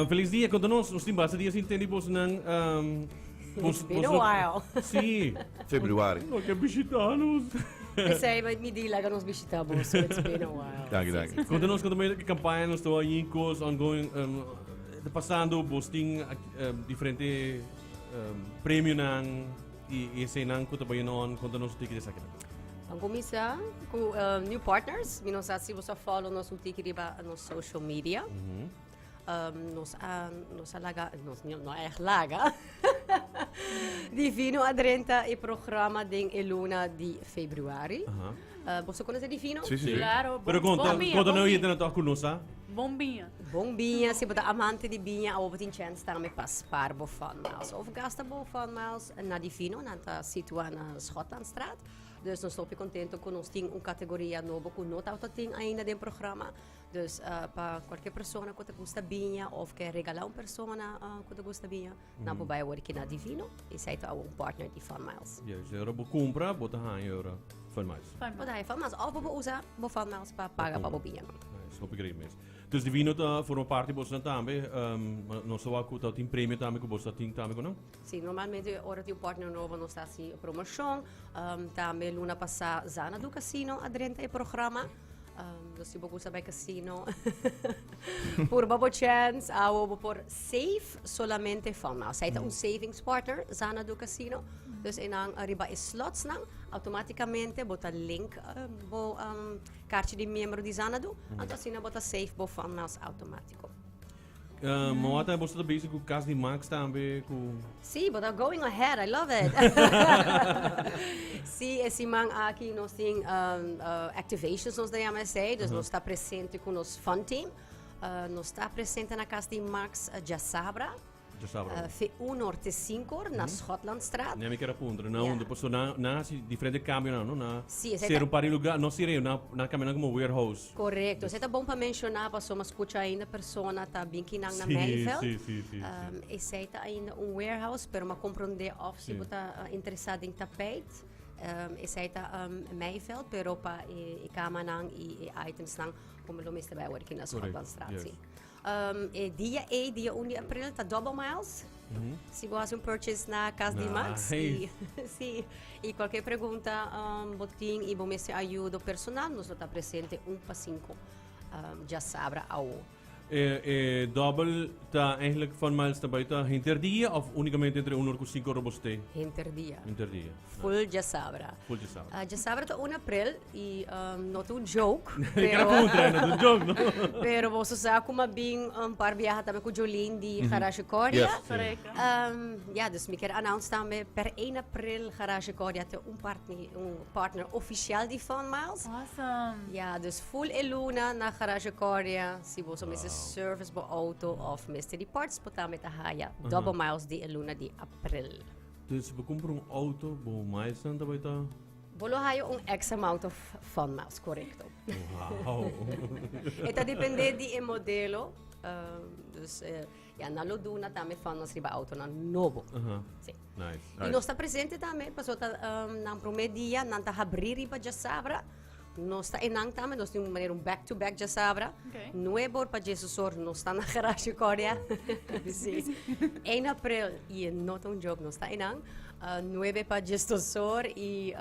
Feliz dia, conta-nos, os timbas, dias entendimos ng... It's been a while. Sim. Februari. Não quer visitar-nos. Eu sei, mas me diga que nos visitamos, so it's been a while. Dank. Conta-nos quando meio que campanha nós estamos aí com os ongoing, passando, posting diferente prêmio nang e esse nang kung tabayan noon, conta-nos o ticket sa akin. Vamos começar com new partners. Não sei se você follow nosso ticket no social media. Nos alaga, não é laga. Divino adrenta e programa de Luna de Februari. Você conhece Divino? Sim. Claro, Pero conta-nos aí dentro da conosco. Bombinha. Bombinha, se você é amante de binha, ou você tem chance também para o Fun Miles. Ou gasta o Fun Miles na Divino, na situada na Schotlandstraat. Dus nós estamos contentes com nós temos uma categoria nova que não tem ainda no programa. Dus para qualquer pessoa que gosta de binha ou quer regalar uma pessoa que gosta de binha, não pode ir aqui na Divino e sai um partner de Fun Miles. Yes, euro compra, bota euro Fun Miles. Pode ir Fun Miles ou pode usar o Fun Miles para pagar para o binha. Nice, hoop ik er mesmo. Dus Divino voor een party bossa também, não só a cuta tem prêmio também que bossa tem também, não? Sim, normalmente ora tem um partner novo não está assim promoção, também luna passar zana do casino adrenta e programa. Se você sabe casino, por babo chance, ou por safe solamente fama. Sai um savings partner zana do casino, dus inang arriba slots nang automaticamente bota link bo carte de membro de zana do, então assim bota safe bo fama automático. Maar wat was dat bezig met Cas de Max também com... Sim, but I'm going ahead. I love it. Sim, esse man aqui nós tem activations nós da MSA, dus nós está presente com os fun team, nós está presente na Casa de Max Jasabra. Fe 1 Norte 5 na Schotlandstraat. Nee, ik era punto. Não, depois na diferente câmbio não, na. Sim, ser um par lugar, não seria na câmbio como warehouse. Correto. Isso é bom para mencionar, para só escutar ainda persona tá bem que na Mayveld. Sim. Esse é ainda um warehouse, pero uma compreender off se você está interessado em tapete. Esse é Mayveld, pero para e cama nang e items nang como lo mesmo vai aqui na Schotlandstraat. Dia 1 de abril está double miles. Se você purchase na Casa de Max, e qualquer pergunta, botim e bom mestre ajuda personal, nós está presente 1 para 5 já sabra ao. Double está eigenlijk van miles naar buiten hinterdia of unicamente entre 1 e 5 roboste? Hinterdia. Full já sabra. Já sabra está 1 de abril e não é joke. Pero não é joke, não? Pero você sabe como bem par viaja também com Jolene de Garage Cordia. Ja, dus me quero announce também per 1 april Garage Cordia tem partner oficial de Fun Miles. Awesome. Ja, dus full eluna na Garage Cordia. Se você me service bo auto of mystery parts puta met haya double miles di luna di april. Dus we compren auto, bo miles dan daarbij ta. Bolo hayo X amount of fun miles, correcto. Wow. Eta depende di modelo. Dus nalo duna tame fun miles riba auto na novo. Sì. Nice. E nós está presente também, pasota nang promedia nanta abrir riba já sabra. Nós está enang também, nós temos um back-to-back já sabra. Nuevo para Jesus nós está na garagem Coreia. Sim. 1 abril e não tão jogo nós está enang. 9 para Jesus e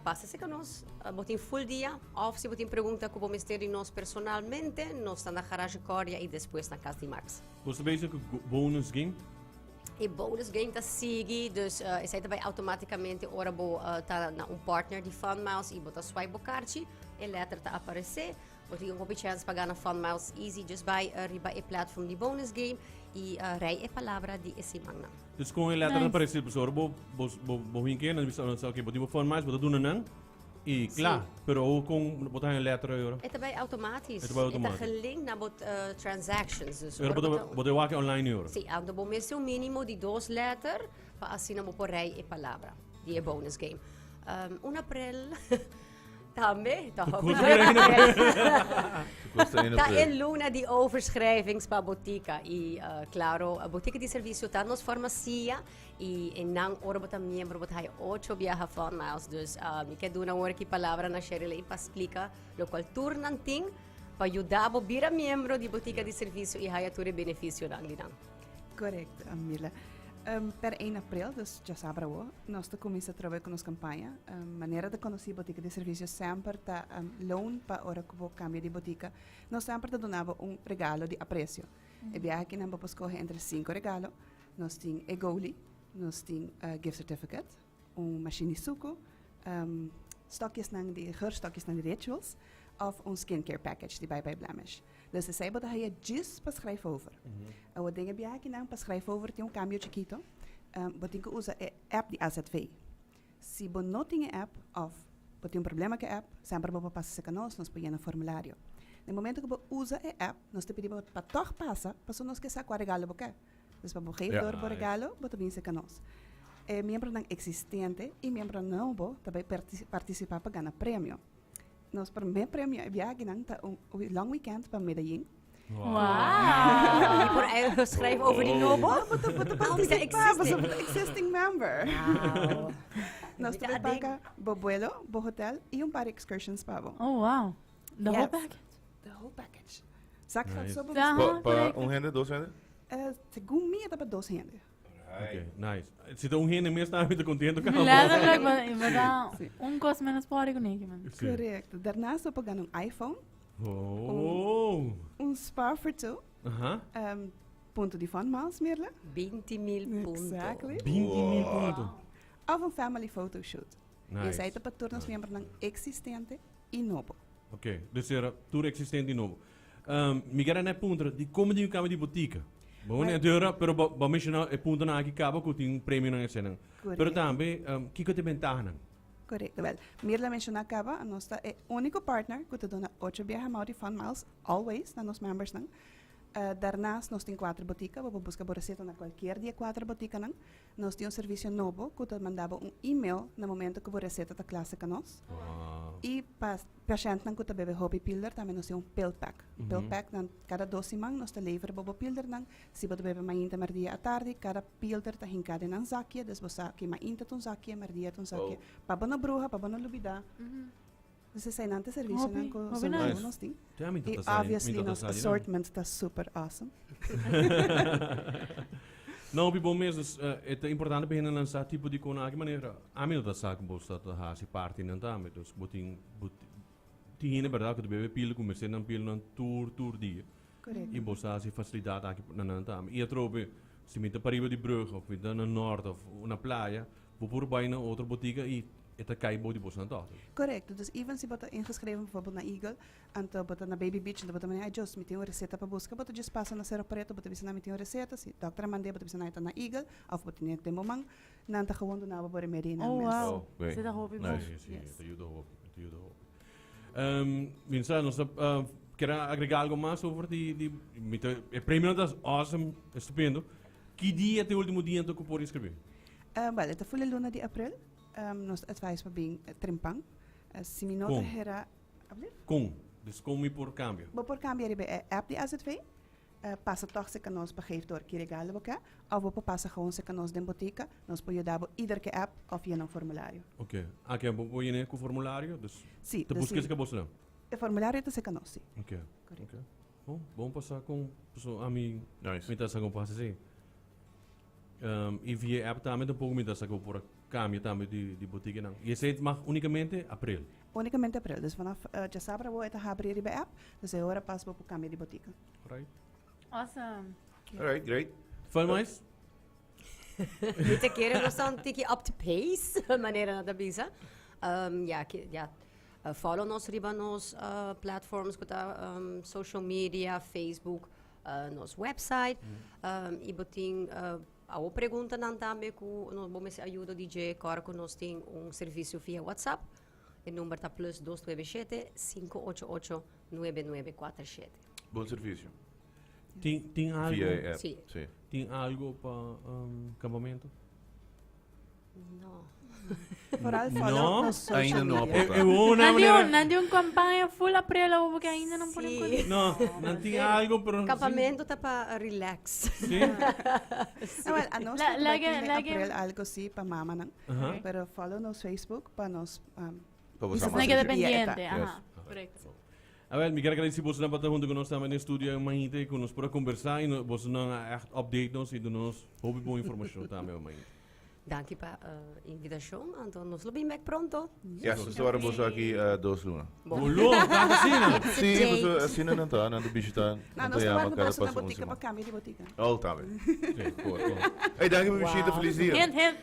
passa-se com nós. Botem full dia, off se botem pergunta como mistério nós personalmente, nós está na garagem Coreia e depois na casa de Max. Você bezig com bonus game? E bonus game está sigue, dus esse aí vai automaticamente ora tá na partner de Fun Miles e bota swipe o card e letra tá aparecer. Você tem uma chance para ganhar Fun Miles easy just by riba e platform de bonus game e rei e palavra de esse magna. Dus com a letra aparecer pessoal, bo hinken, dan bisa ons okay, botar Fun Miles, botar duna nang. E claro, pero com botar een letra euro. Het is automatisch. Het is gelinkt naar transactions. Dus botar waken online euro. Sim, ando bom mesmo mínimo de 2 letters para assinar por rei e palavra. Die é bonus game. 1 april. Também, tá. Tá é luna de overschrijvings para botica e claro, a Botica di Servicio tá nos farmacia e nang ora bota membro bota hai 8 viaja Fun Miles dus me quer dar uma hora que palavra na Sheryl e para explicar lo qual turnan ting para ajudar a virar membro de Botica di Servicio e haya tudo benefício lang din. Correto, Amila. Per 1 abril, dus já sabe nós começamos a trabalhar com nossa campanha. Maneira de conhecer Botica de Serviço sempre está loan para hora que vou cambiar de botica. Nós sempre donava regalo de apreço. E viaja que nós vamos escolher entre 5 regalos. Nós temos egoli, nós temos gift certificate, machine de suco, stokjes de geurstokjes de rituals of skincare package die bij Blemish. Dus ze zei dat hij juist pas schrijft over. En wat dingen bij je pas schrijft over, die cambio chiquito. Wat ik usa app die AZV. Si bon no tiene app of wat een problema que app, sempre vou passar se nós põe no formulário. No momento que você usa a app, nós te pedimos para toch passar, para nós que sacar regalo porque. Dus para você geven door regalo, você vem se nós. Membro não existente e membro novo também participar para ganhar prêmio. Nós para meu prêmio é viagem tá long weekend para Medellín. Wow! Je moet eigenlijk schrijven over die Nobo. Existing member. Wow. Nós também paga bobuelo, bo hotel e paar excursions para você. Oh, wow. The whole package? The whole package. Zak gaat Nice. zo bij Para hende, 2 hende? Segundo mim, é para 2 hende. Okay, nice. Se dá hene mesmo está muito contente com Letterlijk, maar dan kost menos pari com ele, man. Correto. Daarnaast op een iPhone. Oh. Spa for 2. Ponto de fun miles, Mirla. 20.000 puntos. Exactly. 20.000 pontos. Of family photoshoot. Nice. Je zei para turnos membro ng existente e novo. Ok, dus era tour existente de novo. Mi gara na punto di come di cama di botica. Bom, é dura, pero ba mencionar é punto na aqui cabo que tem prêmio na cena. Pero também que te ventaja. Correto. Well, Mirla mencionou acaba, a nossa é único partner que te dona 8 viajes de fun miles always na nos members nang. Daarnaast nós temos 4 boticas, vamos buscar por receita na qualquer dia 4 boticas nang. Nós temos serviço novo que te mandava e-mail no momento que você receita da classe com nós. E para paciente nang que te bebe hobby pilder, também nós temos pill pack. Pill pack nang cada 2 semanas nós te levera bobo pilder nang. Se você bebe mainta mar dia à tarde, cada pilder te hincade nang zakje, dus você que mainta ton zakje, mar dia ton zakje. Pa bono bruja, pa bono lubida. Dus esse é ante serviço nang ko nós temos. E obviously nosso assortment está super awesome. Não, bom mesmo, é importante para a lançar tipo de coisa de maneira. A mim não está saco bolsa da hasi parte não tá, mas os botin tinha verdade que bebe pilo começar na pilo na tour dia. Correto. E bolsa se facilidade aqui não tá. E trobe se me tá para de brug of dan no norte of na praia, vou por baina outra botica e het cai body bos na tá. Correto. Dus even se você ingeschreven bijvoorbeeld na Eagle, então você na Baby Beach, então você me just me tem uma receita para buscar, você just passa na Cerro Preto, você visa na me tem uma receita, se doctora mandei, você visa na Eagle, of você nem tem momang, não tá gewoon na para Medina. Oh, wow. Bem. Zit daar hoop ik Nice. Sim, te ajuda hoop. Vinsa, nós quer agregar algo mais sobre o prêmio das awesome, estupendo. Que dia é o último dia então que pode inscrever? Well, het volle luna de april, nos advice para bem trimpang. Se me nota era, Com, dus kom je por cambio. vou por cambiar bij app de AZV. Passa toch se kan ons begeeft door que regalo boca, of vou passa gewoon se kan ons den botica, nos pode dar ieder ke app of je een formulário. Ok. Aqui é bom ir com o formulário, dus Sim, te buscas que você não. o formulário te se kan ons sim. Ok. Correto. Ok. Bom passar com a mim, Nice. me tá com passa assim. E via app também um pouco me tá com por cambio também de botica não. E esse mag unicamente april. Unicamente april, dus vanaf já sabe vou eta abrir bij app, dus é hora pas vou cambio de botica. Right. Awesome. Alright, great. Fala mais? Dit keer nog zo'n tikje up to pace, maneira na da bisa. Follow nos riba nos platforms, social media, Facebook, nos website. E boting a pergunta não também que nós vamos ajuda DJ Cora que nós tem serviço via WhatsApp. O número está plus 227 588 9947. Bom serviço. Tem algo? Via app. Sim. Sim. Tem algo para campamento? Não. Vooral follow No, nos social ainda não media. apontar. Nandi um campanha full april ou porque ainda não podem Sim. Não tem algo para... Campamento está para relax. Sim? Well, a nós april algo sim para mama não. Pero follow nos Facebook para nos Para você Isso amar não é serviço. dependiente. Dieta. Ajá, correcto. A ver, me quero agradecer você na bata junto que nós estamos no estúdio amanhã e que nós podemos conversar e você não echt update nos e nos houve boa informação também amanhã. Dank je para invitação. Então, nos lo bem back pronto. Ja, so estava você aqui 2 lunas. Bolo, tá assim, Sim, você assina não tá, não do bicho tá. Não, nós trabalhamos na botica para câmbio de botica. Oh, tá bem. Ei, dank je voor je visite, feliz dia. Hint, hint.